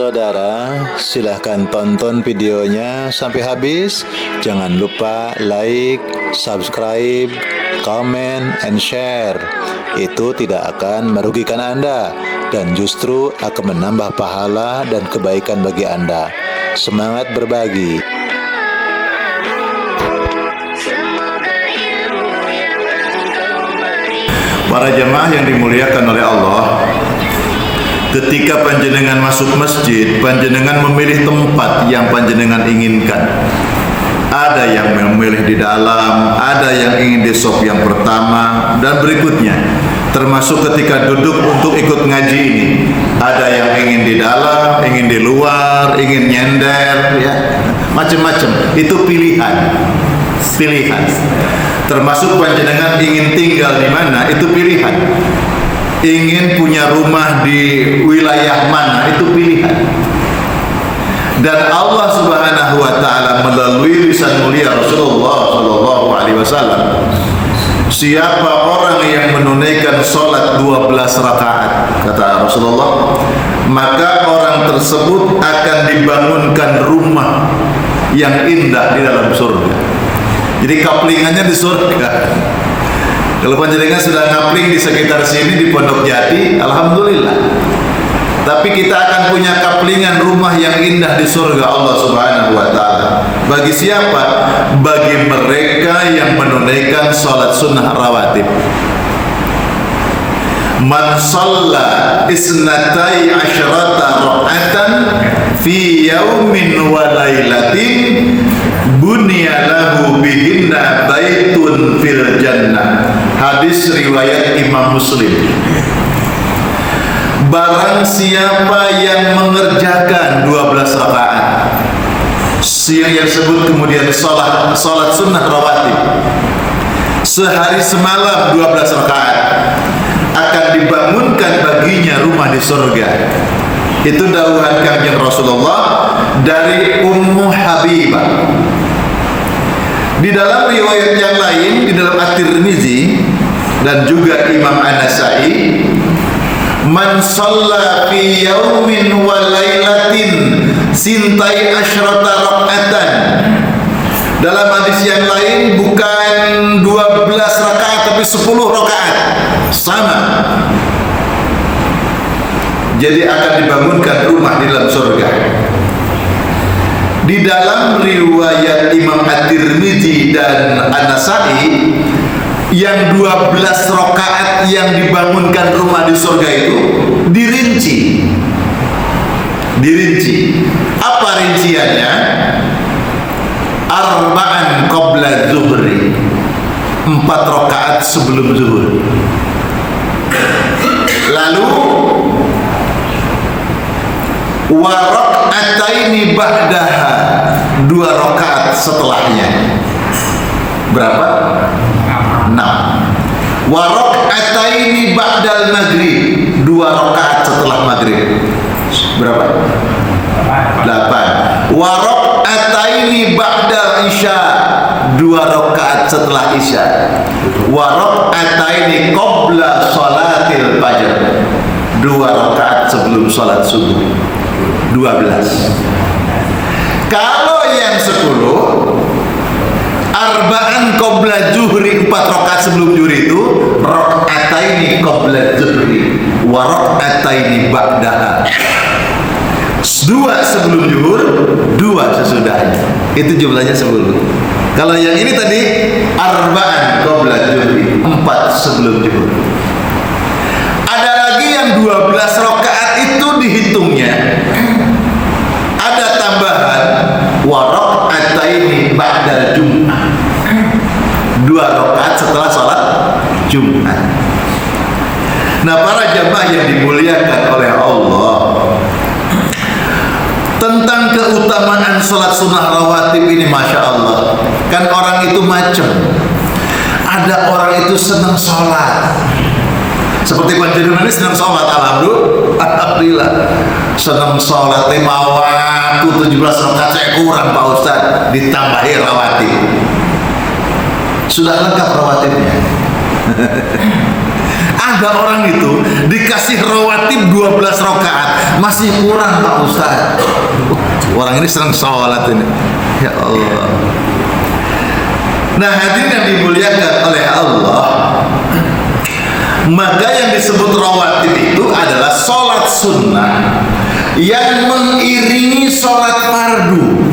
Saudara, silahkan tonton videonya sampai habis. Jangan lupa like, subscribe, comment, and share. Itu tidak akan merugikan Anda dan justru akan menambah pahala dan kebaikan bagi Anda. Semangat berbagi. Para jemaah yang dimuliakan oleh Allah, ketika panjenengan masuk masjid, panjenengan memilih tempat yang panjenengan inginkan. Ada yang memilih di dalam, ada yang ingin di saf yang pertama dan berikutnya. Termasuk ketika duduk untuk ikut ngaji ini, ada yang ingin di dalam, ingin di luar, ingin nyender, ya, macam-macam. Itu pilihan. Termasuk panjenengan ingin tinggal di mana, itu pilihan. Ingin punya rumah di wilayah mana, itu pilihan. Dan Allah Subhanahu wa taala melalui lisan mulia Rasulullah sallallahu alaihi wasallam, siapa orang yang menunaikan salat 12 rakaat, kata Rasulullah, maka orang tersebut akan dibangunkan rumah yang indah di dalam surga. Jadi kaplingannya di surga. Kalau panjenengan sudah ngapling di sekitar sini di Pondok Jati, alhamdulillah. Tapi kita akan punya kaplingan rumah yang indah di surga Allah Subhanahu wa taala. Bagi siapa? Bagi mereka yang menunaikan salat sunnah rawatib. Man shalla isnatai asyrata rak'atan fi yaumin wa lailatin bunya lahu bihinna baitun fil jannah. Hadis riwayat Imam Muslim. Barang siapa yang mengerjakan 12 rakaat, siang yang disebut kemudian salat sunnah rawatib, sehari semalam 12 rakaat, akan dibangunkan baginya rumah di surga. Itu dawuhan Kanjeng Rasulullah dari Ummu Habibah. Di dalam riwayat yang lain, di dalam At-Tirmizi dan juga Imam An-Nasa'i, man shalla fi yaumin wa lailatin sintai asyrata rak'atan. Dalam hadis yang lain bukan 12 rakaat tapi 10 rakaat. Sama. Jadi akan dibangunkan rumah di dalam surga. Di dalam riwayat Imam At-Tirmizi dan An-Nasa'i, yang 12 rakaat yang dibangunkan rumah di surga itu dirinci. Apa rinciannya? Arba'an qabla zuhri, 4 rakaat sebelum zuhur. Lalu wa rak'ataini ba'daha, 2 rakaat setelahnya. Berapa? 6. Wa rak'ataini ba'dal maghrib, 2 rakaat setelah maghrib. Berapa? 8. Wa rak'ataini ba'dal isya, 2 rakaat setelah isya. Wa rak'ataini qabla salatil fajr, 2 rakaat sebelum salat subuh. 12. Kalau yang 10, arba'an qabla zuhri, 4 rakaat sebelum zuhur itu, rak'ataini qabla zuhri wa rak'ataini ba'daha, 2 sebelum zuhur, 2 sesudahnya. Itu jumlahnya 10. Kalau yang ini tadi arba'an qabla zuhri, 4 sebelum zuhur. Ada lagi yang 12 rakaat itu dihitungnya ada tambahan wa rak'ataini ba'dal jum'ah, 2 rakaat setelah salat Jumat. Nah, para jamaah yang dimuliakan oleh Allah, tentang keutamaan salat sunnah rawatib ini, masya Allah. Kan orang itu macam, ada orang itu senang salat, seperti panjenengan ini senang salat, alhamdulillah. Senang salat 5 waktu 17 rakaat saya kurang Pak Ustaz, ditambahi rawatib. Sudah lengkap rawatibnya. Ada orang itu dikasih rawatib 12 rakaat masih kurang Pak Ustaz. Orang ini senang sholat ini. Ya Allah. Nah, hadirin yang dimuliakan oleh Allah, maka yang disebut rawatib itu adalah sholat sunnah yang mengiringi sholat fardu.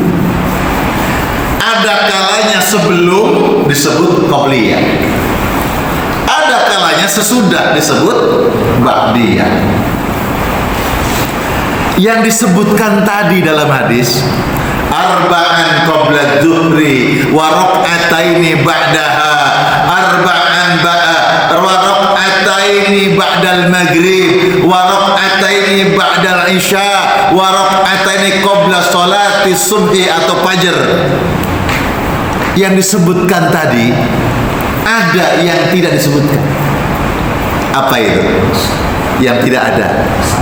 Ada kalanya sebelum disebut qobliyah, ada kalanya sesudah disebut ba'diyah. Yang disebutkan tadi dalam hadis, arba'an qabla dzuhri wa rak'ataini ba'daha, arba'an wa rak'ataini ba'dal maghrib wa rak'ataini ba'dal isya wa rak'ataini qabla sholati subhi atau fajr. Yang disebutkan tadi ada yang tidak disebutkan. Apa itu? Yang tidak ada.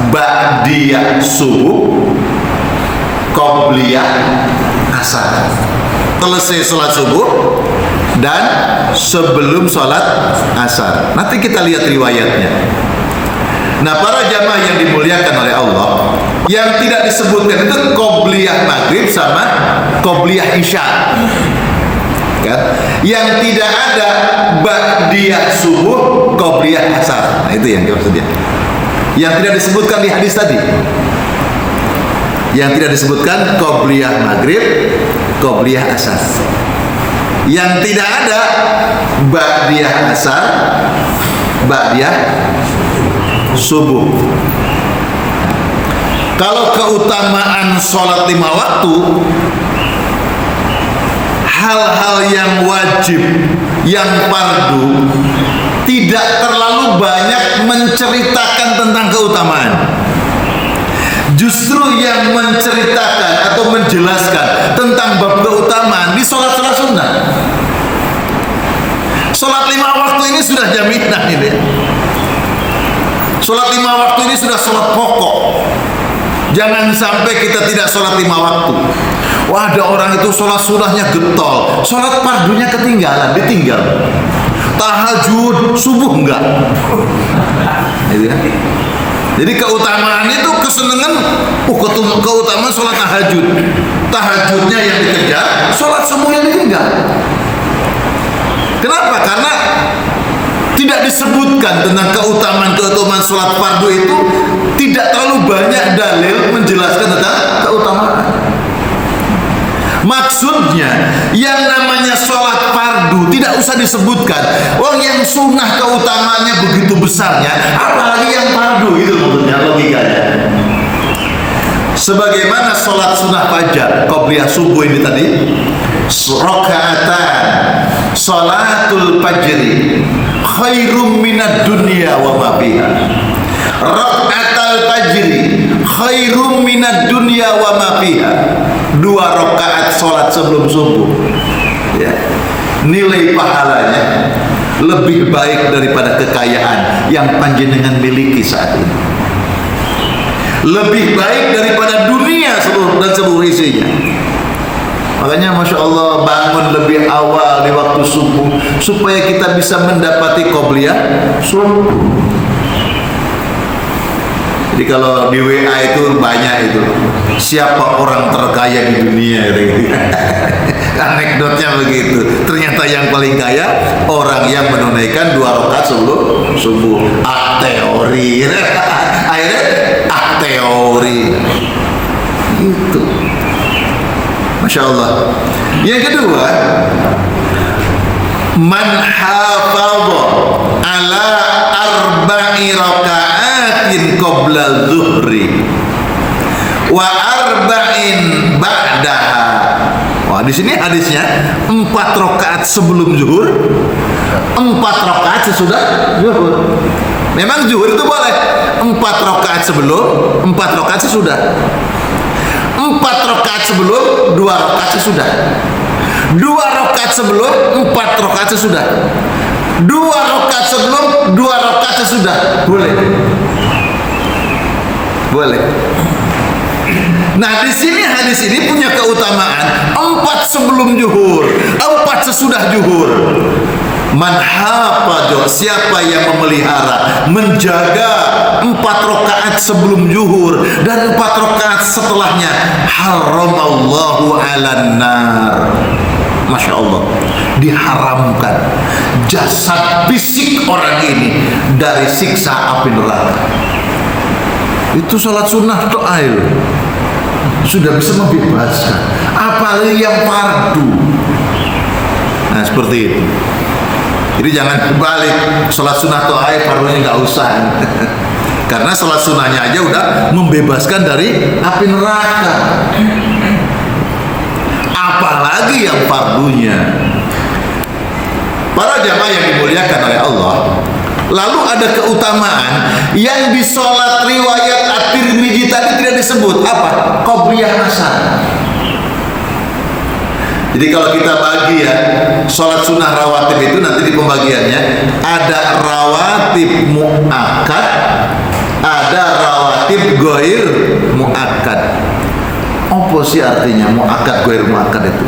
Ba'diyah subuh, qobliyah asar. Selesai sholat subuh dan sebelum sholat asar. Nanti kita lihat riwayatnya. Nah, para jamaah yang dimuliakan oleh Allah, yang tidak disebutkan itu qobliyah maghrib sama qobliyah isya. Kan? Yang tidak ada ba'diyah subuh, qobliyah asar. Nah, itu yang maksudnya. Yang tidak disebutkan di hadis tadi. Yang tidak disebutkan qobliyah maghrib, qobliyah asar. Yang tidak ada ba'diyah asar, ba'diyah subuh. Kalau keutamaan sholat 5 waktu, hal-hal yang wajib, yang fardu, tidak terlalu banyak menceritakan tentang keutamaan. Justru yang menceritakan atau menjelaskan tentang bab keutamaan di sholat-sholat sunnah. Sholat 5 waktu ini sudah jaminan ini. Sholat 5 waktu ini sudah sholat pokok. Jangan sampai kita tidak sholat 5 waktu. Wah, ada orang itu sholat sunnahnya getol, sholat fardunya ketinggalan, ditinggal. Tahajud subuh enggak. Jadi keutamaan itu kesenangan, keutamaan sholat tahajud. Tahajudnya yang dikejar, sholat semuanya ditinggal. Kenapa? Karena tidak disebutkan tentang keutamaan sholat fardu itu, tidak terlalu banyak dalil menjelaskan tentang keutamaan. Maksudnya yang namanya sholat fardu tidak usah disebutkan. Orang yang sunnah keutamaannya begitu besarnya, apalagi yang fardu, itu maksudnya, logikanya. Sebagaimana sholat sunnah fajar, qobliyah subuh ini tadi, rakaatan sholatul fajri khairum minad dunya wa ma fiha. Rakaatul fajri khairum minad dunya wa ma fiha. 2 rakaat sholat sebelum subuh, ya, nilai pahalanya lebih baik daripada kekayaan yang panjenengan miliki saat ini. Lebih baik daripada dunia seluruh isinya. Makanya Masya Allah, bangun lebih awal di waktu subuh supaya kita bisa mendapati qobliyah subuh. Jadi kalau di WA itu banyak itu, siapa orang terkaya di dunia gitu. Anekdotnya begitu. Ternyata yang paling kaya orang yang menunaikan 2 rakaat sebelum subuh. Teori. Akhirnya teori. Itu. Masya Allah. Yang kedua, man hafadha ala arba'i raka'atin qabla zuhri wa arba'in ba'daha. Wah, di sini hadisnya 4 rakaat sebelum zuhur, 4 rakaat sesudah zuhur. Memang zuhur itu boleh 4 rakaat sebelum, 4 rakaat sesudah. 4 rakaat sebelum, 2 rakaat sesudah. 2 rakaat sebelum, 4 rakaat sesudah. 2 rakaat sebelum, 2 rakaat sesudah. Boleh. Boleh. Nah, di sini hadis ini punya keutamaan 4 sebelum zuhur, 4 sesudah zuhur. Man hafaza, siapa yang memelihara, menjaga 4 rakaat sebelum zuhur dan 4 rakaat setelahnya, haramallahu 'alan nar. Masya Allah, diharamkan jasad fisik orang ini dari siksa api neraka. Itu salat sunnah doa sudah bisa membebaskan, apalagi yang fardu. Nah seperti itu. Jadi jangan kebalik, sholat sunnah atau fardunya nggak usah. Karena sholat sunnahnya aja udah membebaskan dari api neraka. Apalagi yang fardunya. Para jamaah yang dimuliakan oleh Allah, lalu ada keutamaan yang di sholat riwayat At-Tirmidzi tadi tidak disebut. Apa? Qobliyah asar. Jadi kalau kita bagi ya, sholat sunnah rawatib itu nanti di pembagiannya ada rawatib mu'akkad, ada rawatib ghair mu'akkad. Apa sih artinya mu'akkad ghair mu'akkad itu?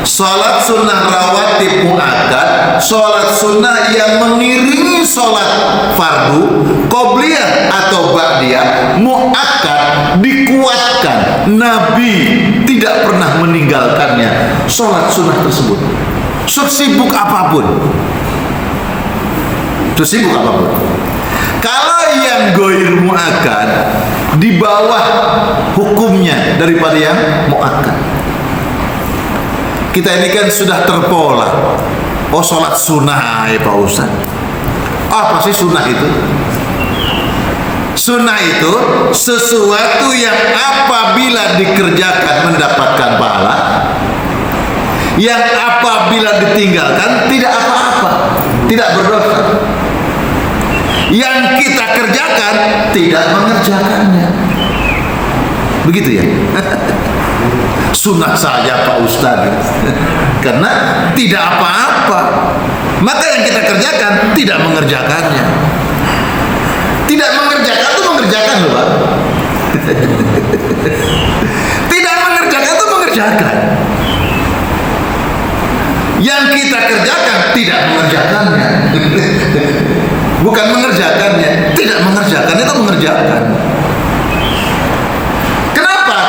Sholat sunnah rawatib mu'akkad, sholat sunnah yang mengiringi sholat fardu, qobliyah atau ba'diyah, mu'akkad, dikuatkan. Nabi tidak pernah meninggalkannya sholat sunnah tersebut, sesibuk apapun. Sesibuk apapun. Kalau yang ghair mu'akkad di bawah hukumnya daripada yang mu'akkad. Kita ini kan sudah terpola. Oh sholat sunnah ya Pak Ustaz. Apa sih sunnah itu? Sunnah itu sesuatu yang apabila dikerjakan mendapatkan pahala, yang apabila ditinggalkan tidak apa-apa, tidak berdosa. Yang kita kerjakan tidak mengerjakannya. Begitu ya. Sunnah saja Pak Ustaz. Karena tidak apa-apa, maka yang kita kerjakan tidak mengerjakannya. Tidak mengerjakan itu mengerjakan loh Pak. Tidak mengerjakan itu mengerjakan. Yang kita kerjakan tidak mengerjakannya. Bukan mengerjakannya, tidak mengerjakan itu mengerjakan. Kenapa?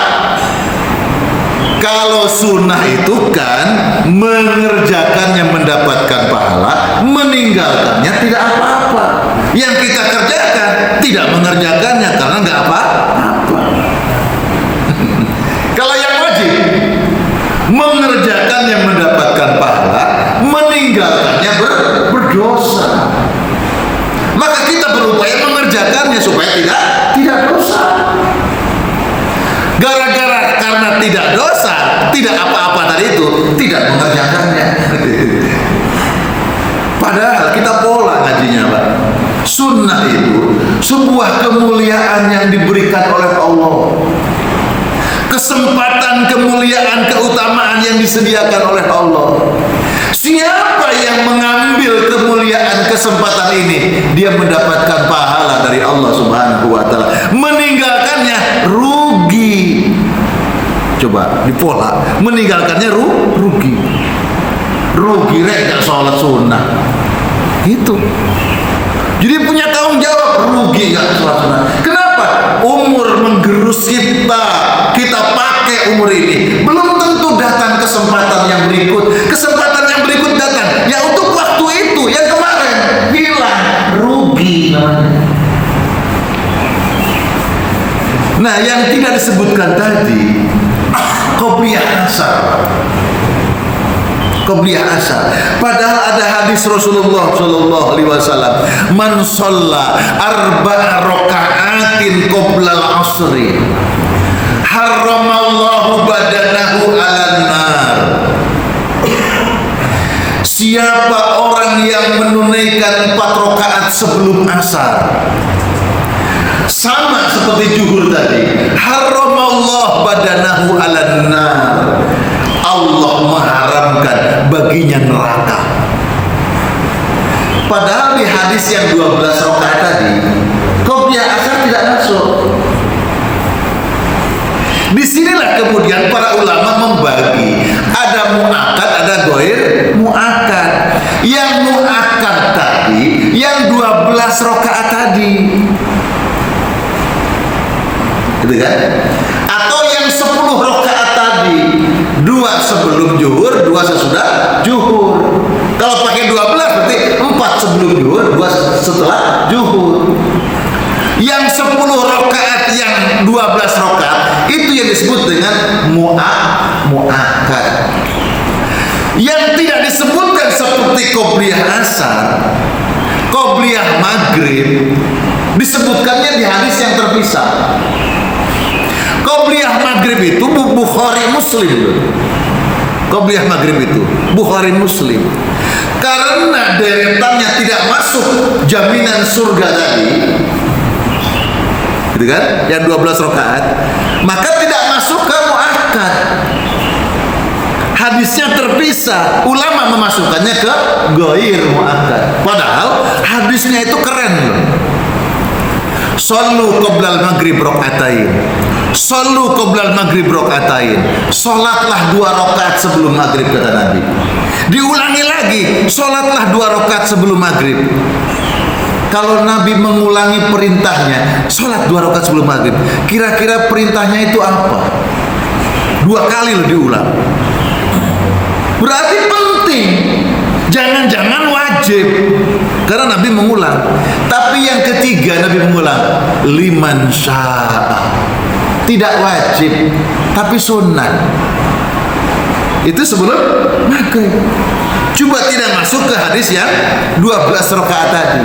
Kalau sunnah itu kan mengerjakannya mendapatkan pahala, meninggalkannya tidak apa-apa. Yang kita kerjakan tidak mengerjakannya karena nggak apa-apa. Kalau yang wajib mengerjakannya mendapatkan pahala, meninggalkannya berdosa. Maka kita berupaya mengerjakannya supaya tidak dosa. Gara-gara karena tidak dosa, tidak apa-apa tadi itu, tidak mengerjakannya. Padahal kita pola ngajinya Pak. Sunnah itu sebuah kemuliaan yang diberikan oleh Allah. Kesempatan, kemuliaan, keutamaan yang disediakan oleh Allah. Siapa yang mengambil kemuliaan kesempatan ini, dia mendapatkan pahala dari Allah Subhanahu wa taala. Meninggalkannya rugi. Coba dipola, meninggalkannya rugi. Rugi rek gak sholat sunnah. Itu. Jadi punya tanggung jawab, rugi gak sholat sunnah. Kenapa? Umur menggerus kita pakai umur ini. Belum tentu datang kesempatan yang berikut. Kesempatan yang berikut datang. Ya untuk waktu itu, yang kemarin hilang, rugi namanya. Nah, yang tidak disebutkan tadi, qobliyah asar. Qobliyah asar. Padahal ada hadis Rasulullah sallallahu alaihi wasallam, man shalla arba'a raka'atin qoblal asri, harramallahu badanahu 'alan nar. Siapa orang yang menunaikan 4 rakaat sebelum asar, sama seperti zuhur tadi, haramallahu badanahu 'alan nar. Allah mengharamkan baginya neraka. Padahal di hadis yang 12 rakaat tadi, qobliyah asar tidak masuk. Disinilah kemudian para ulama membagi, ada mu'akkad, ada ghair mu'akkad. Yang rakaat tadi. Gitu kan? Atau yang 10 rakaat tadi, 2 sebelum zuhur, 2 sesudah zuhur. Kalau pakai 12 berarti 4 sebelum zuhur, 2 setelah zuhur. Yang 10 rakaat, yang 12 rakaat itu yang disebut dengan mu'akkad. Yang tidak disebutkan seperti qobliyah asar, qobliyah maghrib, disebutkannya di hadis yang terpisah. Qobliyah maghrib itu Bukhari Muslim. Qobliyah maghrib itu Bukhari Muslim. Karena deretannya tidak masuk jaminan surga tadi, gitu kan? Yang 12 rakaat, maka tidak masuk ke mu'akkad. Hadisnya terpisah, ulama memasukkannya ke ghair mu'akkad. Padahal hadisnya itu keren loh. Shallu qoblal maghrib rakaatain. Shallu qoblal maghrib rakaatain. Salatlah 2 rakaat sebelum maghrib, kata Nabi. Diulangi lagi, salatlah 2 rakaat sebelum maghrib. Kalau Nabi mengulangi perintahnya, salat 2 rakaat sebelum maghrib, kira-kira perintahnya itu apa? 2 kali loh diulang. Berarti penting, jangan-jangan wajib, karena Nabi mengulang. Tapi yang ketiga Nabi mengulang, liman syaa, tidak wajib tapi sunat. Itu sebelum maghrib. Coba tidak masuk ke hadis yang 12 rakaat tadi,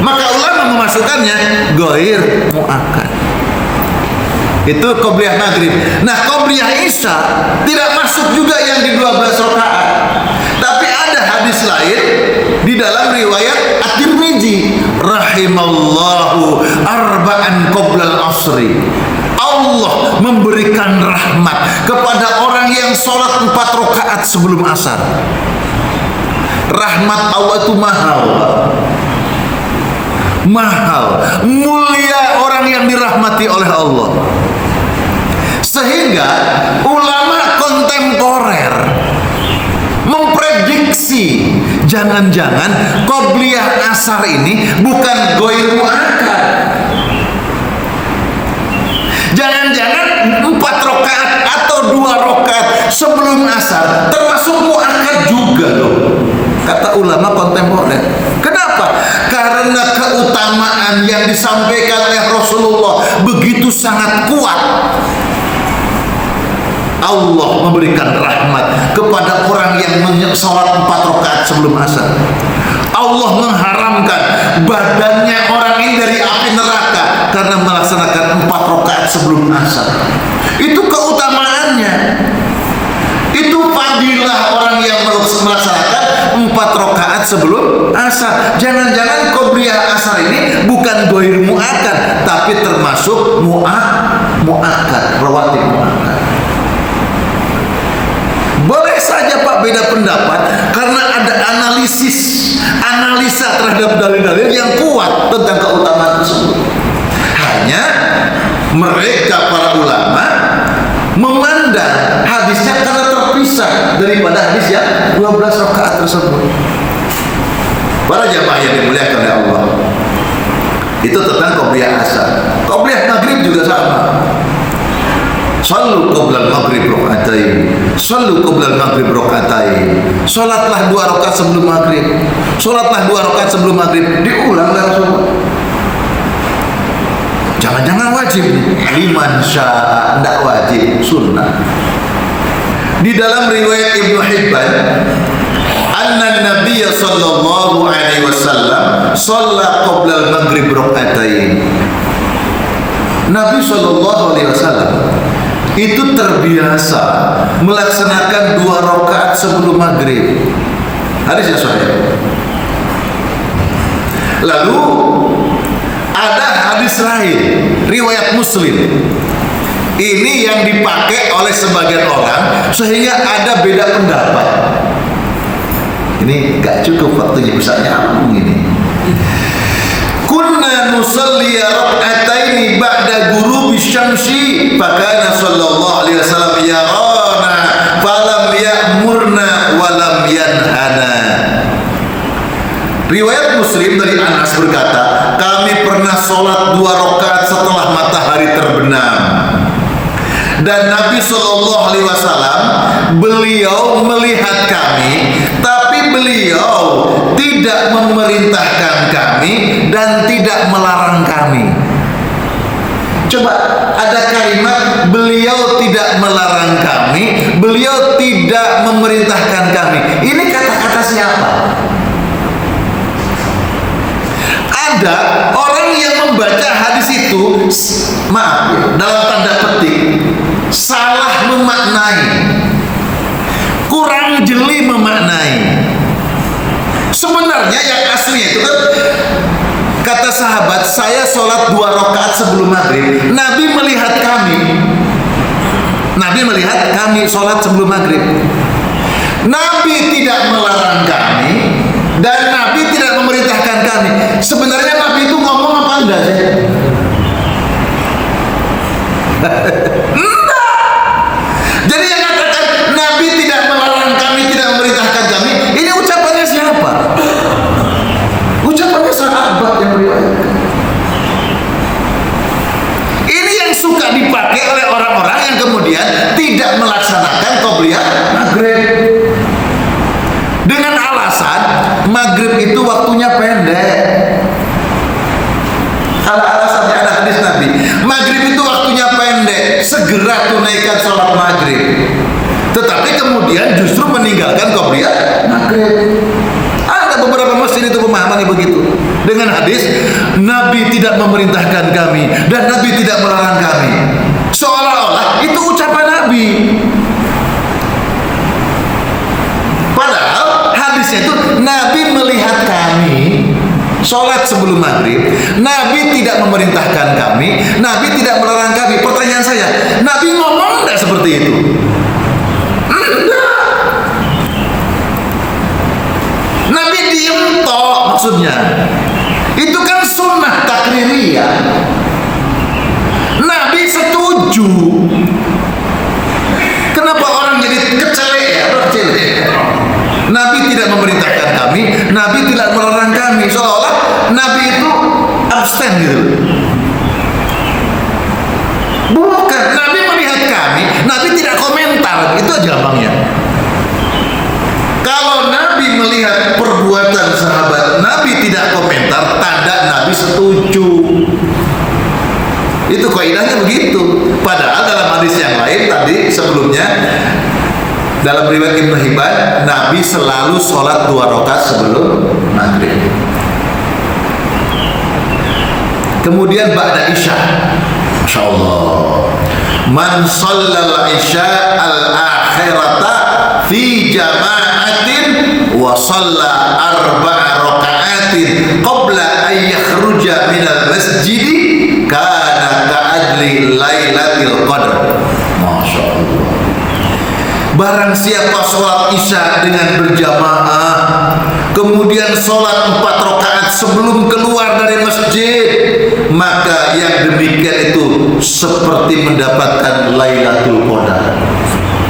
maka ulama memasukkannya ghair mu'akkad. Itu qobliyah maghrib. Nah, qobliyah isya tidak masuk juga yang di 12 rakaat. Tapi ada hadis lain di dalam riwayat At-Tirmidzi, rahimallahu arba'an qoblal asri. Allah memberikan rahmat kepada orang yang sholat 4 rakaat sebelum asar. Rahmat Allah itu mahal, mahal, mulia orang yang dirahmati oleh Allah. Sehingga ulama kontemporer memprediksi jangan-jangan qobliyah asar ini bukan ghair mu'akkad. Jangan-jangan 4 rakaat atau 2 rakaat sebelum asar termasuk mu'akkad juga loh, kata ulama kontemporer. Kenapa? Karena keutamaan yang disampaikan oleh Rasulullah begitu sangat kuat. Allah memberikan rahmat kepada orang yang sholat 4 rakaat sebelum asar. Allah mengharamkan badannya orang ini dari api neraka karena melaksanakan 4 rakaat sebelum asar. Itu keutamaannya. Itu fadilah orang yang melaksanakan 4 rakaat sebelum asar. Jangan-jangan qobliyah asar ini bukan ghair mu'akkad, tapi termasuk mu'akkad, rawatib mu'akkad. Boleh saja Pak beda pendapat karena ada analisa terhadap dalil-dalil yang kuat tentang keutamaan tersebut. Hanya mereka para ulama memandang hadisnya karena terpisah daripada hadis yang 12 rakaat tersebut. Para jamaah yang dimuliakan oleh Allah, itu tentang qobliyah asar. Qobliyah maghrib juga sama. Shallu qoblal maghrib rakaatain. Shallu qoblal maghrib rakaatain. Salatlah 2 rakaat sebelum maghrib. Salatlah 2 rakaat sebelum maghrib. Diulang langsung. Jangan-jangan wajib. Liman syaa, tidak wajib, sunnah. Di dalam riwayat Ibnu Hibban, anna Nabiy sallallahu alaihi wasallam shalla qoblal maghrib rakaatain. Nabi sallallahu alaihi wasallam itu terbiasa melaksanakan 2 rakaat sebelum maghrib. Hadisnya sahih. Lalu ada hadis lain riwayat Muslim. Ini yang dipakai oleh sebagian orang sehingga ada beda pendapat. Ini gak cukup waktunya, bisa nyambung ini. Kunna nusalli rak'ataini ba'da ghurubi syamsi fakana sallallahu alaihi wasallam yarana falam ya'murna wa lam yanhana. Riwayat Muslim dari Anas berkata, kami pernah sholat 2 rakaat setelah matahari terbenam. Dan Nabi Shallallahu Alaihi Wasallam, beliau melihat kami, tapi beliau tidak memerintahkan kami dan tidak melarang kami. Coba, ada kalimat beliau tidak melarang kami, beliau tidak memerintahkan kami. Ini kata-kata siapa? Ada orang yang membaca hadis itu, maaf ya, dalam tanda petik, salah memaknai, kurang jeli memaknai. Sebenarnya yang aslinya itu kan, kata sahabat, saya sholat 2 rakaat sebelum maghrib. Nabi melihat kami sholat sebelum maghrib. Nabi tidak melarang kami dan Nabi tidak memerintahkan kami. Sebenarnya Nabi itu ngomong apa enggak sih? Enggak. Jadi yang katakan Nabi tidak melarang kami, tidak memerintahkan kami, ini ucapannya siapa? Ucapannya sahabat yang meriwayatkan. Ini yang suka dipakai oleh orang-orang yang kemudian tidak melaksanakan qobliyah maghrib dengan alasan maghrib itu waktunya pendek. Alasannya ada hadis Nabi, maghrib itu waktunya pendek, segera tunaikan sholat maghrib. Tetapi kemudian justru meninggalkan qobliyah maghrib. Ada beberapa masjid itu pemahamannya begitu. Dengan hadis, Nabi tidak memerintahkan kami dan Nabi tidak melarang kami. Seolah-olah itu ucapan Nabi. Padahal hadisnya itu, Nabi melihat kami sholat sebelum maghrib, Nabi tidak memerintahkan kami, Nabi tidak melarang kami. Pertanyaan saya, Nabi ngomong enggak seperti itu? Enggak. Nabi diem tok maksudnya. Itu kan sunnah takririyah. Nabi setuju. Kenapa orang jadi kecele ya? Nabi tidak memerintahkan kami, Nabi tidak melarang kami. Seolah-olah Nabi itu abstain gitu. Bukan, Nabi melihat kami, Nabi tidak komentar. Itu aja gampangnya. Kalau Nabi melihat perbuatan sahabat, Nabi tidak komentar, tanda Nabi setuju. Itu kaidahnya begitu. Padahal dalam hadis yang lain tadi sebelumnya, dalam riwayat Ibnu Hibban, Nabi selalu sholat 2 rakaat sebelum maghrib. Kemudian ba'da isya, Masya Allah, man shallal isya al-akhirata fi jama'atin wa shalla 4 raka'atin qabla an yakhruja minal masjid kana ka'adli lailatul qadr. Masya Allah. Barang siapa sholat isya dengan berjamaah, kemudian sholat 4 rakaat sebelum keluar dari masjid, maka yang demikian itu seperti mendapatkan Lailatul Qadar.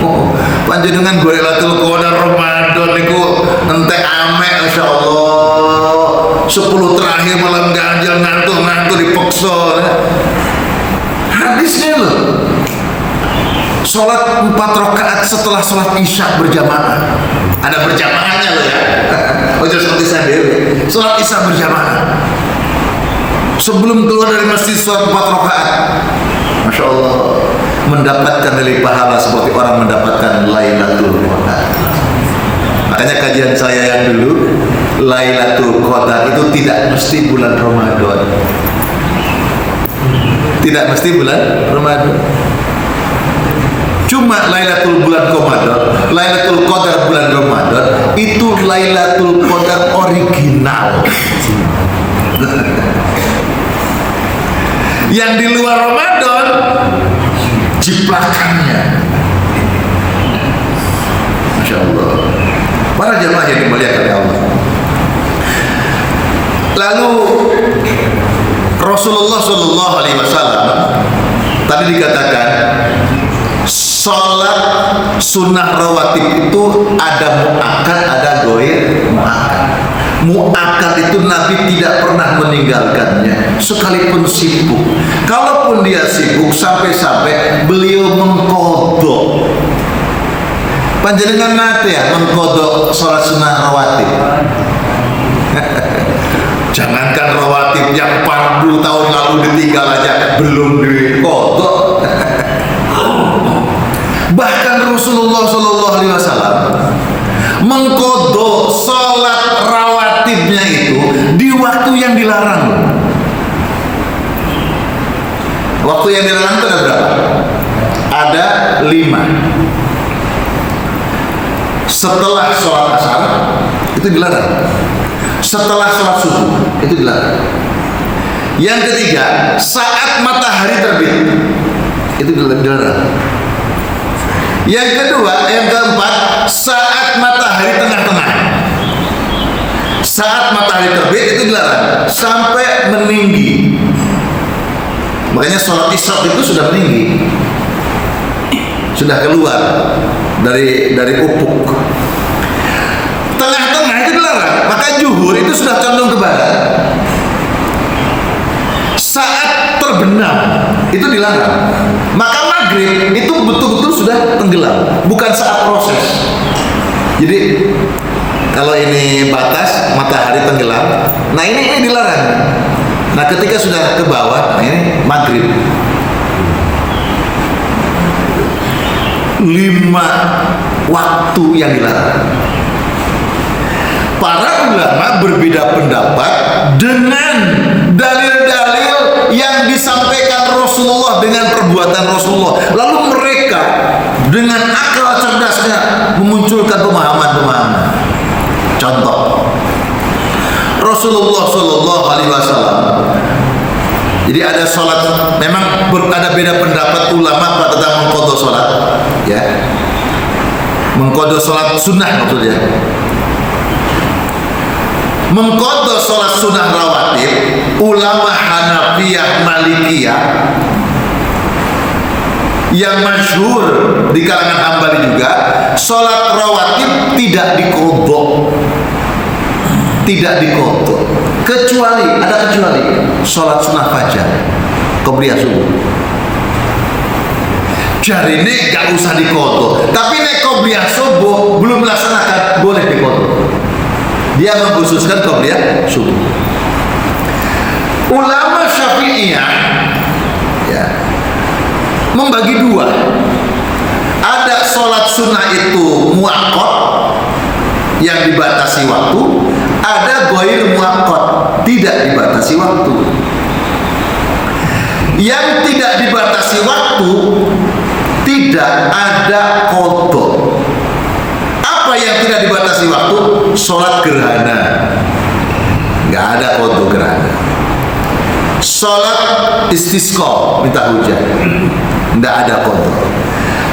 Oh, panjenengan gue Lailatul Qadar Ramadan niku ente ame, insyaallah 10 terakhir malam ganjil ngantuk dipaksa. Hadisnya loh, sholat 4 rakaat setelah sholat isya berjamaah. Ada berjamaahnya loh ya. Oh, itu seperti saya dewe. Sholat isya berjamaah. Sebelum keluar dari masjid sholat 4 rakaat. Masya Allah, mendapatkan nilai pahala seperti orang mendapatkan Lailatul Qadar. Makanya kajian saya yang dulu, Lailatul Qadar itu tidak mesti bulan Ramadan. Tidak mesti bulan Ramadan. Cuma Lailatul bulan Ramadan, Lailatul Qadar bulan Ramadan itu Lailatul Qadar original. Yang di luar Ramadan jiplakannya. Masya Allah. Para jemaah yang dimuliakan oleh Allah. Lalu Rasulullah Shallallahu Alaihi Wasallam tadi dikatakan, sholat sunnah rawatib itu ada muakkad, ada goir muakkad. Mu'akkad itu Nabi tidak pernah meninggalkannya sekalipun sibuk. Kalaupun dia sibuk sampai-sampai beliau mengkodok. Panjenengan nate ya mengkodok sholat sunnah rawatib. Jangankan rawatib yang 40 tahun lalu ditinggal aja belum dikodok. Bahkan Rasulullah SAW mengkodok sholat rawatibnya itu di waktu yang dilarang. Waktu yang dilarang itu ada berapa? Ada 5. Setelah sholat asar itu dilarang. Setelah sholat subuh itu dilarang. Yang ketiga, saat matahari terbit itu dilarang. Yang kedua, yang keempat, saat matahari tengah-tengah. Saat matahari terbit itu dilarang sampai meninggi. Makanya sholat isya itu sudah meninggi, sudah keluar dari ufuk. Tengah-tengah itu dilarang. Maka zuhur itu sudah condong ke barat. Saat terbenam itu dilarang. Maka maghrib itu betul-betul sudah tenggelam, bukan saat proses. Jadi kalau ini batas matahari tenggelam, nah ini dilarang. Nah ketika sudah ke bawah, nah ini maghrib. 5 waktu yang dilarang. Para ulama berbeda pendapat dengan dalil-dalil yang disampaikan Rasulullah dengan perbuatan Rasulullah. Lalu mereka dengan akal cerdasnya memunculkan pemahaman-pemahaman. Contoh, Rasulullah SAW. Jadi ada sholat, memang ada beda pendapat ulama tentang mengqadha sholat, ya. Mengqadha sholat sunnah maksudnya. Mengqadha sholat sunnah rawatib, ulama Hanafiyah Malikiyah yang masyhur di kalangan Hambali juga, sholat rawatib tidak diqadha. Tidak diqadha. Kecuali sholat sunnah fajar, qobliyah subuh. Jarine gak usah diqadha, tapi nek qobliyah subuh belum melaksanakan boleh diqadha. Dia mengkhususkan qobliyah subuh. Ulama Syafi'iyah ya membagi 2. Ada sholat sunnah itu muaqqat yang dibatasi waktu, ada ghair muaqqat tidak dibatasi waktu. Yang tidak dibatasi waktu tidak ada qadha. Apa yang tidak dibatasi waktu? Sholat gerhana, nggak ada qadha gerhana. Sholat istisqa, minta hujan, nggak ada qadha.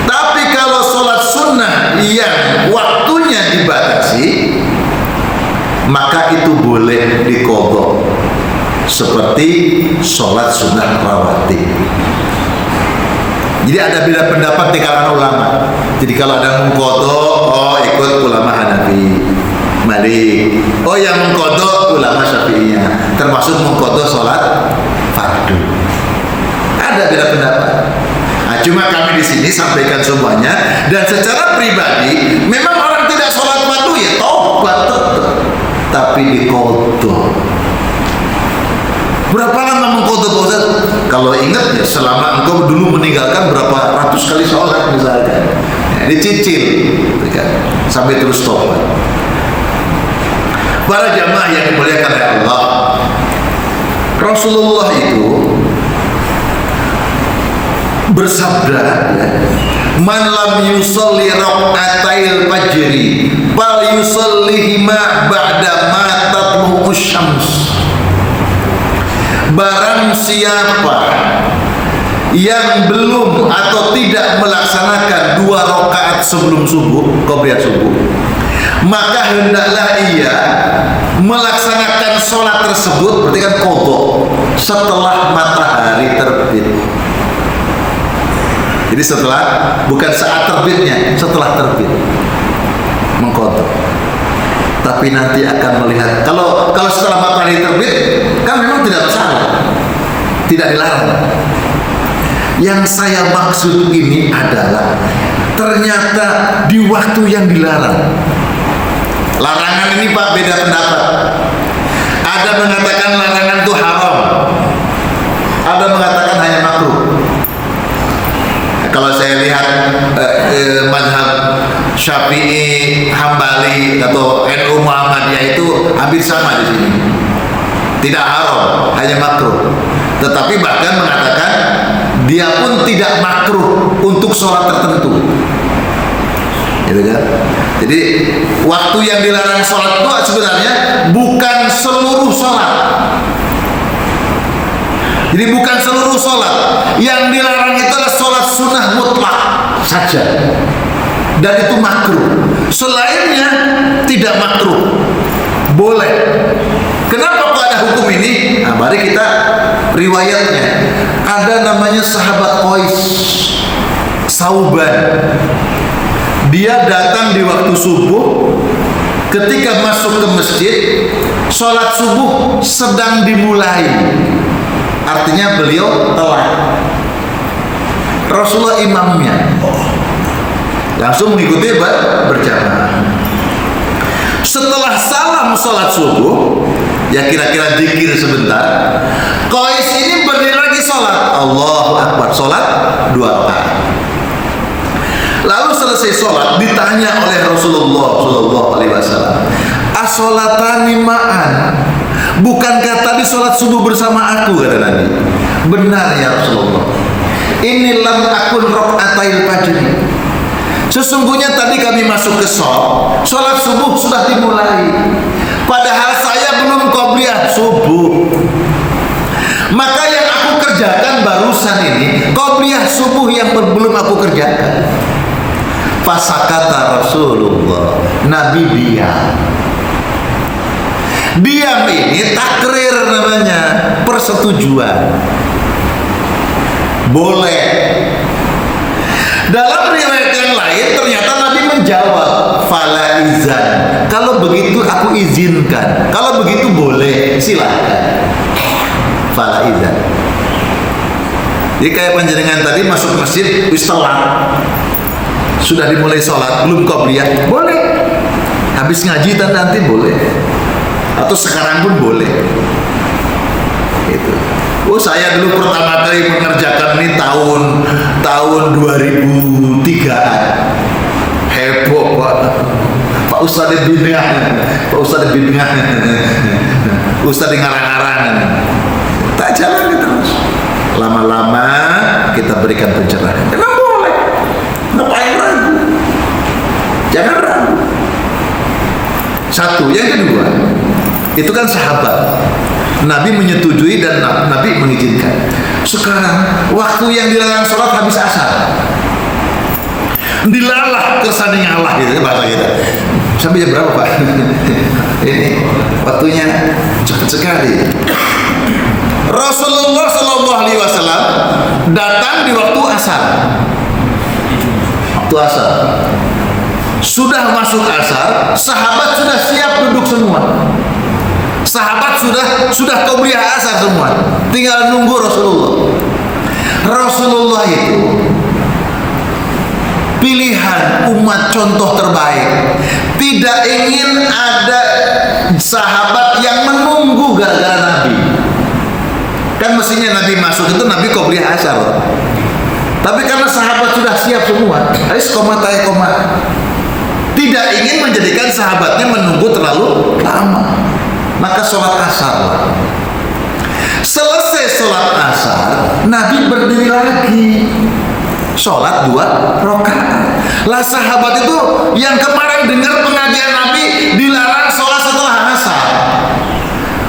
Tapi kalau sholat sunnah yang waktunya dibatasi, maka itu boleh diqadha, seperti sholat sunnah rawatib. Jadi ada beda pendapat di kalangan ulama. Jadi kalau ada mengqadha, oh ikut ulama Hanafi, Malik. Oh yang mengqadha ulama Syafi'iyah, termasuk mengqadha sholat fardu. Ada beda pendapat. Nah, cuma kami di sini sampaikan semuanya, dan secara pribadi memang orang tidak sholat fardu ya taubat tetap, tapi diqadha. Berapa lama mengqadha Pak Ustaz? Kalau ingat ya, selama engkau dulu meninggalkan berapa ratus kali sholat misalkan, ya, dicicil kan, sampai terus tobat. Para jamaah yang dimuliakan oleh Allah, Rasulullah itu bersabda, ya, man lam yusalli raq'atail fajri fal yusallihima ba'da ma tatlu'u syams. Barang siapa yang belum atau tidak melaksanakan 2 rakaat sebelum subuh, qobliyah subuh, maka hendaklah ia melaksanakan sholat tersebut, berarti kan qadha, setelah matahari terbit. Jadi setelah, bukan saat terbitnya, setelah terbit mengqadha. tapi nanti akan melihat. Kalau setelah matahari terbit kan memang tidak masalah, tidak dilarang. Yang saya maksud ini adalah ternyata di waktu yang dilarang. Larangan ini Pak beda pendapat. Ada mengatakan larangan itu haram, ada mengatakan hanya makruh. Kalau saya lihat mazhab Syafi'i, Hambali atau NU Muhammadiyah itu hampir sama di sini. Tidak haram, hanya makruh. Tetapi bahkan mengatakan dia pun tidak makruh untuk sholat tertentu. Gitu kan? Jadi waktu yang dilarang sholat itu sebenarnya bukan seluruh sholat. Jadi bukan seluruh sholat. Yang dilarang itu adalah sholat sunnah mutlak saja. Dan itu makruh. Selainnya tidak makruh, boleh. Kenapa kok ada hukum ini? Nah, mari kita riwayatnya. Ada namanya sahabat Qais Sauban. Dia datang di waktu subuh. Ketika masuk ke masjid, sholat subuh sedang dimulai. Artinya beliau telat. Rasulullah imamnya, langsung mengikuti berjamaah. Setelah salam sholat subuh, ya kira-kira zikir sebentar, Qais ini berdiri lagi sholat. Allahu Akbar, sholat 2 rakaat. Lalu selesai sholat ditanya oleh Rasulullah SAW, "As-sholatani ma'an?" Bukankah tadi sholat subuh bersama aku, kata Nabi. Benar ya Rasulullah. Ini lam akun rok'atail fajr. Sesungguhnya tadi kami masuk ke sholat subuh sudah dimulai. Padahal saya belum qobliyah subuh. Maka yang aku kerjakan barusan ini qobliyah subuh yang belum aku kerjakan. Fasakata Rasulullah. Nabi diam. Diam ini takrir namanya, persetujuan. Boleh. Dalam riwayat yang lain ternyata Nabi menjawab, "Fala izan." Kalau begitu aku izinkan. Kalau begitu boleh, silakan. Fala izan. Jadi kayak panjenengan tadi masuk masjid wis telat. Sudah dimulai sholat, belum qobliyah, boleh. Habis ngaji nanti boleh. Atau sekarang pun boleh. Gitu. Oh, saya dulu pertama kali mengerjakan ini tahun 2003-an. Heboh Pak Ustadz bid'ah. Ustadz ngarang-ngarang. Tak jalan terus. Lama-lama kita berikan pencerahan. Memang boleh. Ngapain ragu? Jangan ragu. Satu, yang kedua, itu kan sahabat. Nabi menyetujui dan Nabi mengizinkan. Sekarang waktu yang dilarang sholat habis asar, dilalah kersane ngalah gitu bahasa kita. Sampai jam berapa Pak? Ini waktunya cepat sekali. Rasulullah SAW datang di waktu asar. Waktu asar. Sudah masuk asar, sahabat sudah siap duduk semua. Sahabat sudah qobliyah asar semua, tinggal nunggu Rasulullah. Rasulullah itu pilihan umat contoh terbaik. Tidak ingin ada sahabat yang menunggu gara-gara Nabi. Kan mestinya Nabi masuk itu Nabi qobliyah asar. Tapi karena sahabat sudah siap semua, tidak ingin menjadikan sahabatnya menunggu terlalu lama. Maka sholat asar lah. Selesai sholat asar, Nabi berdiri lagi, sholat 2 rakaat. Lah sahabat itu yang kemarin dengar pengajian Nabi dilarang sholat setelah asar,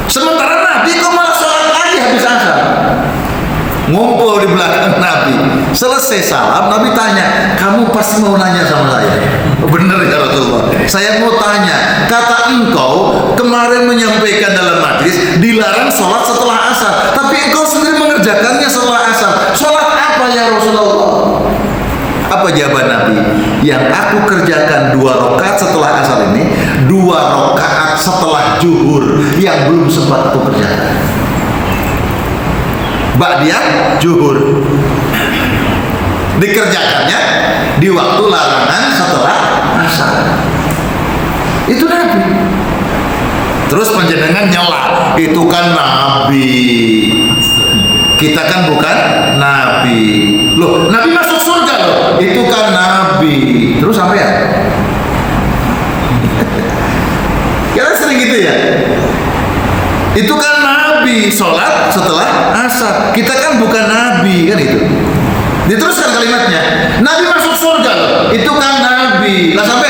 sementara Nabi kok malah sholat lagi habis asar. Ngumpul di belakang Nabi. Selesai salam, Nabi tanya, "Kamu pasti mau nanya sama saya?" "Benar ya Rasulullah, saya mau tanya. Kata engkau kemarin menyampaikan dalam majlis dilarang sholat setelah asar, tapi engkau sendiri mengerjakannya setelah asar. Sholat apa ya Rasulullah?" Apa jawaban Nabi? Yang aku kerjakan 2 rakaat setelah asar ini, 2 rakaat setelah zuhur yang belum sempat aku kerjakan. Ba'diyah zuhur dikerjakannya di waktu larangan setelah asar. Itu Nabi. Terus panjenengan nyela, itu kan Nabi. Kita kan bukan Nabi. Loh, Nabi masuk surga loh. Itu kan Nabi. Terus apa ya? Kita sering gitu ya. Itu kan Nabi sholat setelah asar. Kita kan bukan Nabi, kan itu. Diteruskan kalimatnya. Nabi masuk surga loh. Itu kan Nabi. Lah sampai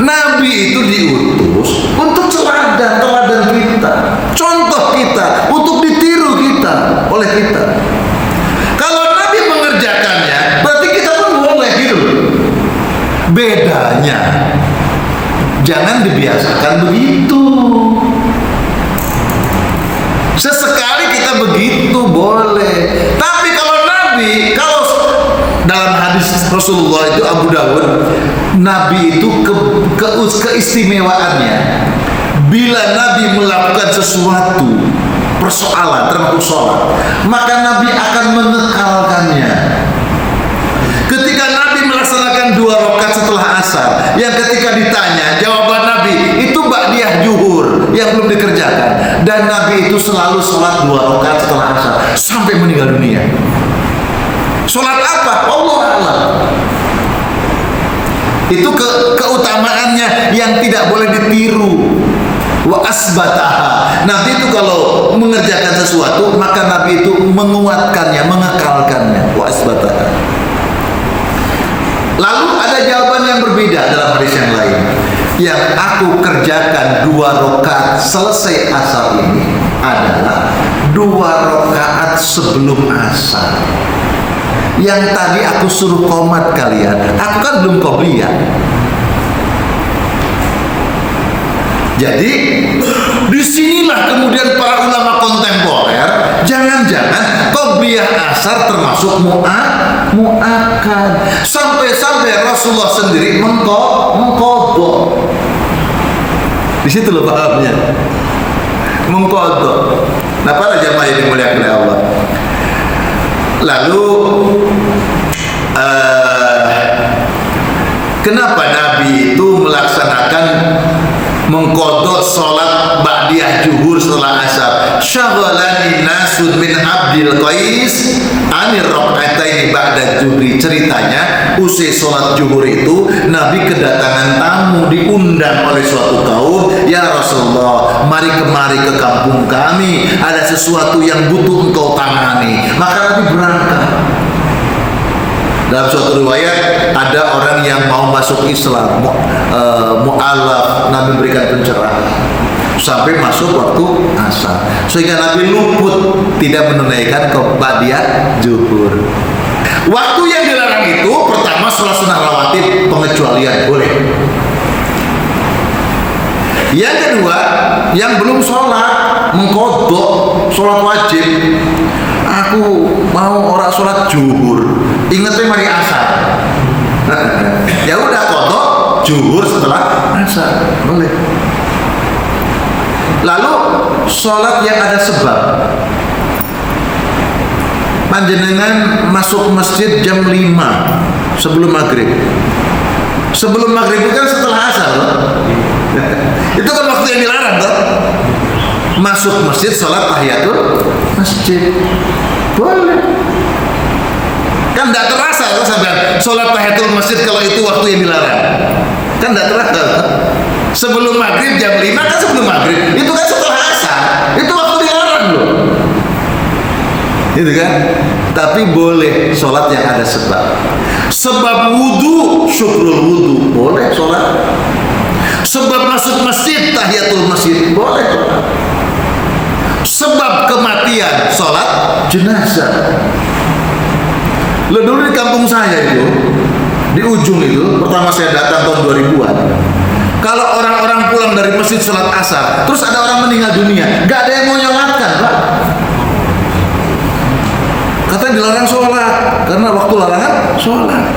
Nabi itu diutus untuk teladan kita, contoh kita, untuk ditiru kita oleh kita. Kalau Nabi mengerjakannya, berarti kita pun boleh gitu. Bedanya, jangan dibiasakan begitu. Sesekali kita begitu boleh. Tapi kalau Nabi, kalau dalam hadis Rasulullah itu Abu Dawud, Nabi itu keistimewaannya, bila Nabi melakukan sesuatu persoalan termasuk sholat, maka Nabi akan mengekalkannya. Ketika Nabi melaksanakan 2 rakaat setelah asar, yang ketika ditanya, jawaban Nabi itu ba'diyah zuhur yang belum dikerjakan, dan Nabi itu selalu sholat 2 rakaat setelah asar sampai meninggal dunia. Sholat apa? Allah Allah. Itu keutamaannya yang tidak boleh ditiru. Wa asbataha. Nabi itu kalau mengerjakan sesuatu, maka Nabi itu menguatkannya, mengekalkannya. Wa asbataha. Lalu ada jawaban yang berbeda dalam hadis yang lain. Yang aku kerjakan 2 rakaat selesai asar ini adalah 2 rakaat sebelum asar. Yang tadi aku suruh qomat kalian, aku kan belum qobliyah. Jadi disinilah kemudian para ulama kontemporer, jangan-jangan qobliyah asar termasuk mu'akkad. Sampai-sampai Rasulullah sendiri mengqadha. Di situ loh pahamnya, mengqadha. Nah, para jamaah yang dimuliakan oleh Allah. Lalu kenapa Nabi itu melaksanakan mengqadha salat ba'diyah zuhur setelah asar? Syaghalani nasun min Abdil Qais anir rakaataini ba'da zuhri. Ceritanya usai salat zuhur itu Nabi kedatangan tamu, diundang oleh suatu kaum. Ya Rasulullah, mari kemari ke kampung kami, ada sesuatu yang butuh engkau tangani. Maka Nabi berangkat. Dalam suatu riwayat ada orang yang mau masuk Islam, mu'alaf, Nabi berikan pencerahan sampai masuk waktu asar, sehingga Nabi luput tidak menunaikan ba'diyah zuhur. Waktu yang dilarang itu pertama sholat sunnah rawatib, pengecualian boleh. Yang kedua, yang belum sholat mengqadha sholat wajib. Aku mau orang sholat zuhur, ingetnya mari asar. Ya udah qadha zuhur setelah asar, boleh. Lalu sholat yang ada sebab. Panjenengan masuk masjid jam 5 sebelum maghrib. Sebelum maghrib itu kan setelah asar loh. Itu kan waktu yang dilarang toh. Masuk masjid sholat tahiyatul masjid boleh. Kan tidak terasa loh sampai sholat tahiyatul masjid kalau itu waktu yang dilarang. Kan tidak terasa toh. Sebelum maghrib jam 5 kan sebelum maghrib. Itu kan setelah asar. Itu waktu dilarang loh. Gitu kan? Tapi boleh sholat yang ada sebab. Sebab wudhu, syukrul wudhu, boleh sholat. Sebab masuk masjid, tahiyatul masjid, boleh sholat. Sebab kematian, sholat jenazah. Lo dulu di kampung saya itu, di ujung itu, pertama saya datang tahun 2000-an. Kalau orang-orang pulang dari masjid sholat asar, terus ada orang meninggal dunia, gak ada yang mau nyolatkan, Pak. Katanya dilarang sholat, karena waktu larangan sholat.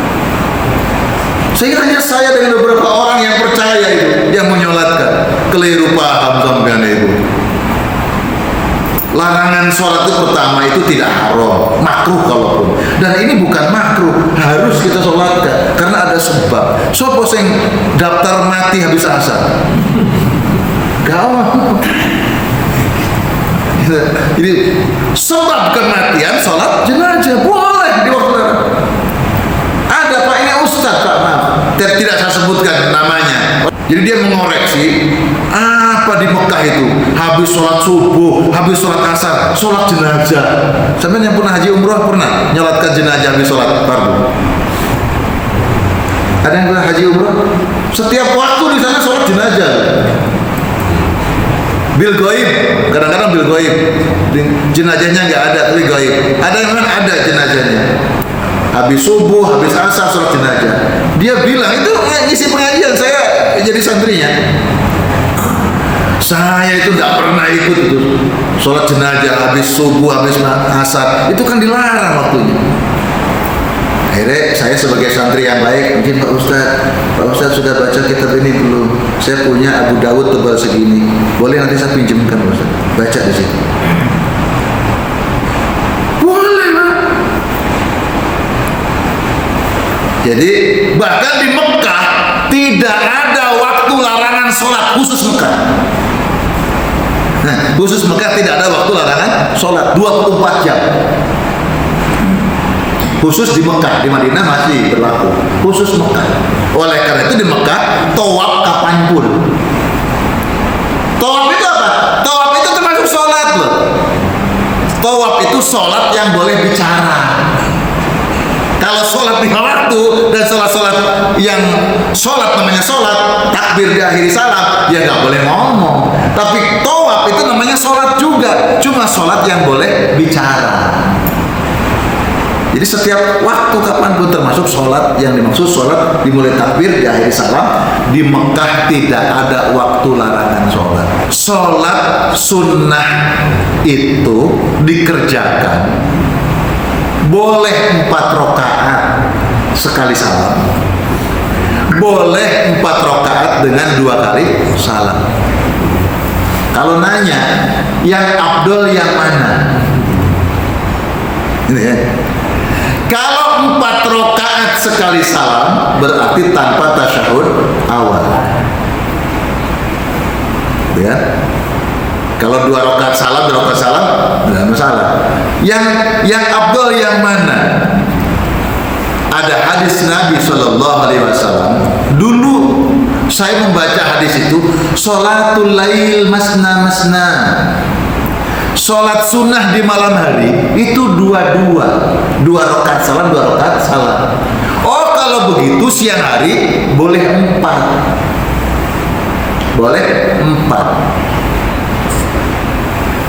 Sehingga hanya saya dengan beberapa orang yang percaya itu yang menyolatkan. Keliru paham sampean itu. Larangan sholat itu pertama itu tidak haram, makruh kalaupun. Dan ini bukan makruh, harus kita sholatkan karena ada sebab. Sopo sing daftar mati habis asar. Gawat. Jadi sebab kematian sholat jenazah boleh di waktu larangan. Ada Pak, ini Ustadz Pak, maaf, tidak saya sebutkan namanya. Jadi dia mengoreksi apa di Mekah itu habis sholat subuh, habis sholat asar, sholat jenazah. Sampai yang pernah haji umroh pernah nyolatkan jenazah habis sholat fardu? Ada yang pernah haji umroh? Setiap waktu di sana sholat jenazah. Bil goib, kadang-kadang bil goib, jenazahnya nggak ada tapi goib. Ada yang memang ada jenazahnya. Habis subuh, habis asar sholat jenazah. Dia bilang itu ngisi pengajian, saya jadi santrinya. Saya itu nggak pernah ikut itu sholat jenazah habis subuh, habis asar. Itu kan dilarang waktunya. Akhirnya saya sebagai santri yang baik, mungkin Pak Ustadz sudah baca kitab ini belum? Saya punya Abu Dawud tebal segini, boleh nanti saya pinjamkan Pak Ustadz, baca di situ. Boleh Pak. Jadi bahkan di Mekah tidak ada waktu larangan sholat khusus Mekah. Nah, khusus Mekah tidak ada waktu larangan sholat 24 jam. Khusus di Mekah, di Madinah masih berlaku. Khusus Mekah. Oleh karena itu di Mekah tawaf kapanpun. Tawaf itu apa? Tawaf itu termasuk sholat loh. Tawaf itu sholat yang boleh bicara. Kalau sholat 5 waktu dan sholat yang sholat namanya sholat, takbir diakhiri salam, ya nggak boleh ngomong. Tapi tawaf itu namanya sholat juga, cuma sholat yang boleh bicara. Jadi setiap waktu kapanpun termasuk sholat yang dimaksud sholat dimulai takbir diakhiri salam. Di Mekah tidak ada waktu larangan sholat. Sholat sunnah itu dikerjakan boleh 4 rakaat sekali salam, boleh 4 rakaat dengan 2 kali salam. Kalau nanya yang afdol yang mana? Ini ya. Kalau 4 rakaat sekali salam berarti tanpa tasyahud awal. Ya. Kalau 2 rakaat salam, 2 rakaat salam, tidak masalah. Yang afdal yang mana? Ada hadis Nabi Shallallahu Alaihi Wasallam. Dulu saya membaca hadis itu, sholatul lail masna masna. Sholat sunnah di malam hari itu 2 rakaat salam, 2 rakaat salam. Oh kalau begitu siang hari boleh 4. Boleh 4.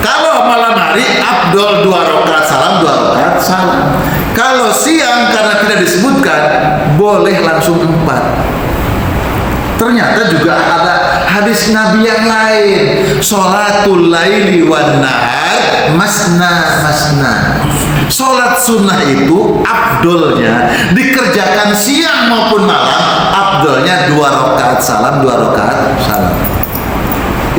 Kalau malam hari afdol 2 rakaat salam, 2 rakaat salam. Kalau siang karena tidak disebutkan boleh langsung 4. Ternyata juga ada hadis Nabi yang lain, sholatul laili wan nahar masna masna. Sholat sunnah itu afdolnya dikerjakan siang maupun malam, afdolnya 2 rakaat salam, 2 rakaat salam.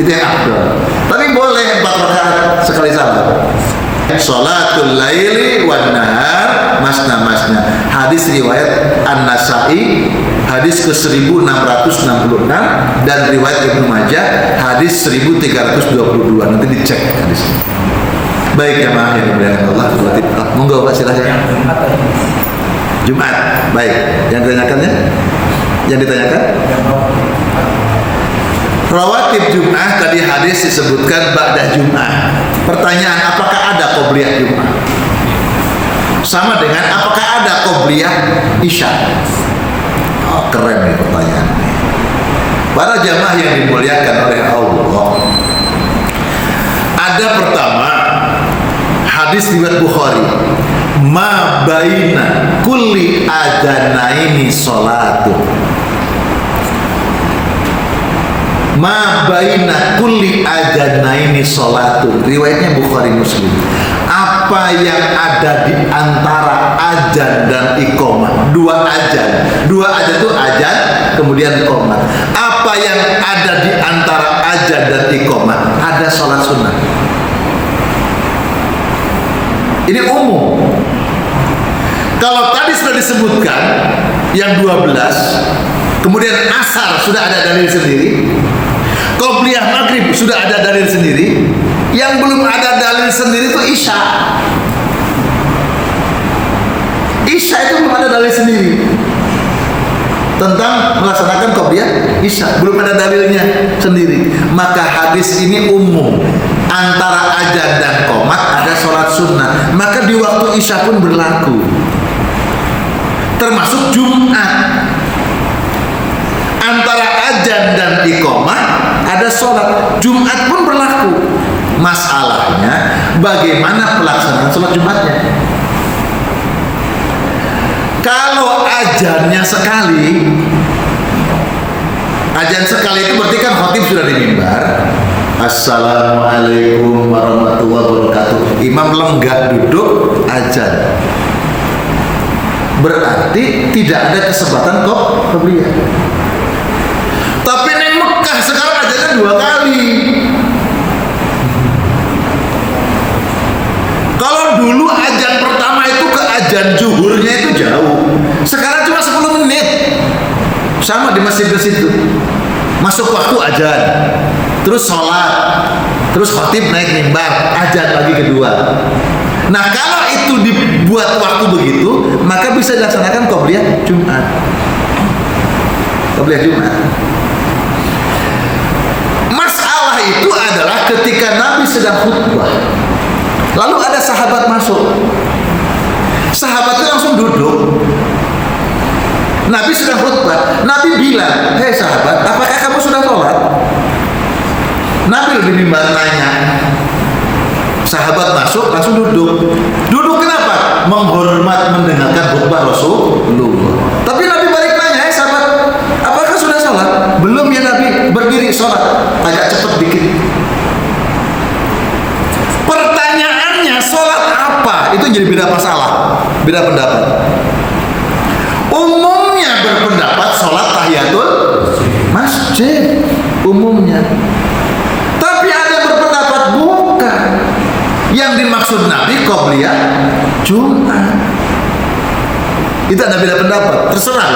Itu yang afdol. Tapi boleh 4 rakaat sekali salam. Sholatul laili wan nahar masna masna. Hadis riwayat An-Nasa'i hadis ke 1666 dan riwayat Ibnu Majah hadis 1322. Nanti dicek hadisnya. Baik jamaah yang dimuliakan Allah, monggo Pak silakan. Jumat. Baik. Yang ditanyakannya? Yang ditanyakan? Rawatib Jum'ah tadi hadis disebutkan ba'da Jum'ah. Pertanyaan, apakah ada qobliyah Jum'ah? Sama dengan apakah ada qobliyah Isya? Oh, keren nih pertanyaan. Para jamaah yang dimuliakan oleh Allah. Ada pertama hadis riwayat Bukhari. Ma baina kulli adanaini sholatun. Ma baina kulli adanaini sholatun. Riwayatnya Bukhari Muslim. apa yang ada di antara azan dan iqamah. Dua azan itu azan kemudian iqamah. Apa yang ada di antara azan dan iqamah? Ada sholat sunnah. Ini umum. Kalau tadi sudah disebutkan yang 12, kemudian asar sudah ada dalil sendiri, qobliyah maghrib sudah ada dalil sendiri, yang belum ada dalil sendiri itu isya. Isya itu belum ada dalil sendiri tentang melaksanakan qobliyah isya, belum ada dalilnya sendiri. Maka hadis ini umum, antara azan dan qomat ada sholat sunnah, maka di waktu isya pun berlaku, termasuk Jumat. Antara azan dan iqamah ada sholat, Jumat pun berlaku. Masalahnya bagaimana pelaksanaan sholat Jumatnya. Kalau azannya sekali, azan sekali itu berarti kan khatib sudah di mimbar, Assalamualaikum warahmatullahi wabarakatuh, imam lenggah duduk azan, berarti tidak ada kesempatan qobliyah. Tapi di Mekah sekarang azannya 2 kali. Kalau dulu azan pertama itu ke azan zuhurnya itu jauh, sekarang cuma 10 menit. Sama di masjid ke situ, masuk waktu azan, terus sholat, terus khatib naik mimbar, azan lagi kedua. Nah kalau itu dibuat waktu begitu, maka bisa dilaksanakan qobliyah Jumat. Qobliyah Jumat. Masalah itu adalah ketika Nabi sedang khutbah, lalu ada sahabat masuk. Sahabat itu langsung duduk. Nabi sedang khutbah. Nabi bilang, hei sahabat, apakah kamu sudah sholat? Nabi lebih mimbar nanya. Sahabat masuk langsung duduk. Duduk kenapa? Menghormat mendengarkan khutbah Rasulullah. Tapi Nabi balik nanya, hei sahabat, apakah sudah sholat? Belum ya Nabi. Berdiri sholat, agak cepat dikit. Pertanyaannya sholat apa? Itu jadi beda masalah, beda pendapat. Umumnya berpendapat sholat tahiyatul masjid umumnya. Tapi ada berpendapat bukan. Yang dimaksud Nabi qobliyah Jumat. Itu ada beda pendapat. Terserah.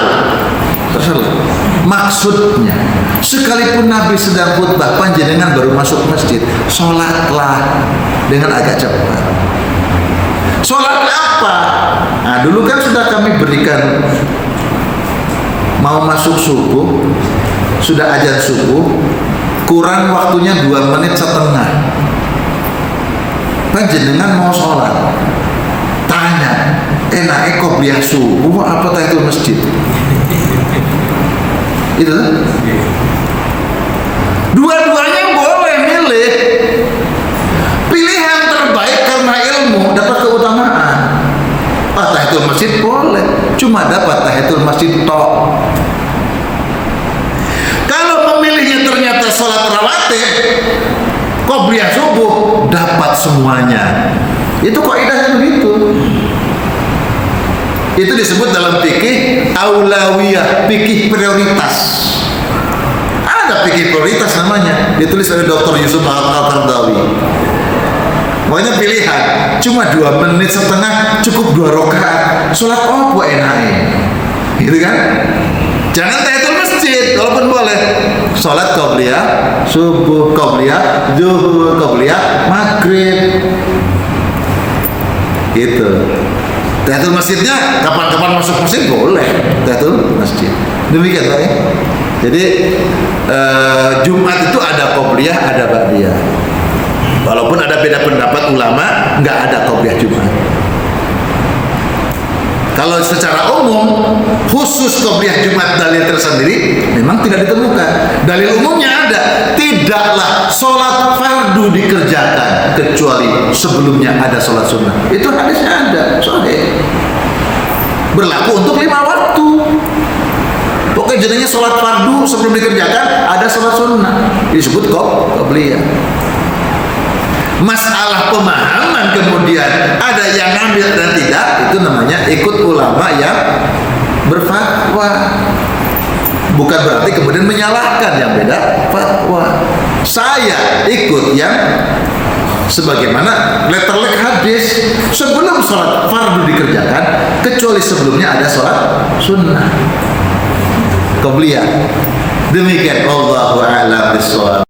Maksudnya, sekalipun Nabi sedang khutbah, panjenengan baru masuk masjid, sholatlah dengan agak cepat. Sholat apa? Nah, dulu kan sudah kami berikan, mau masuk subuh, sudah azan subuh, kurang waktunya 2 menit setengah. Panjenengan mau sholat, tanya, enaknya qobliyah subuh apa tahiyatul masjid? Itu dua-duanya boleh milih. Pilihan terbaik karena ilmu dapat keutamaan. Tahiyatul masjid boleh, cuma dapat tahiyatul masjid tok. Kalau memilihnya ternyata sholat rawatib, qobliyah subuh, dapat semuanya. Itu kaidahnya begitu. Itu disebut dalam fikih aulawiyah, fikih prioritas. Ada fikih prioritas namanya, ditulis oleh Dr. Yusuf Al-Qardawi. Pokoknya pilihan, cuma 2 menit setengah cukup 2 rakaat. Sholat apa enaknya? Gitu kan? Jangan tahiyatul masjid, walaupun boleh. Sholat qobliyah subuh, qobliyah zuhur, qobliyah maghrib. Gitu. Tahiyatul masjidnya kapan-kapan masuk masjid boleh. Tahiyatul masjid. Demikian Pak ya. Jadi Jumat itu ada qobliyah, ada ba'diyah. Walaupun ada beda pendapat ulama, nggak ada qobliyah Jumat. Kalau secara umum khusus qobliyah Jumat dalil tersendiri memang tidak ditemukan. Dalil umumnya ada, tidaklah sholat fardu dikerjakan kecuali sebelumnya ada sholat sunnah. Itu hadisnya ada, sahih. Berlaku untuk 5 waktu. Pokoknya jadinya sholat fardu sebelum dikerjakan ada sholat sunnah, disebut qobliyah. masalah pemahaman kemudian ada yang ngambil dan tidak, itu namanya ikut ulama yang berfatwa. Bukan berarti kemudian menyalahkan yang beda fatwa. Saya ikut yang sebagaimana letterlek hadis, sebelum sholat fardu dikerjakan kecuali sebelumnya ada sholat sunnah qabliyah. Demikian, wallahu a'lam bishawab.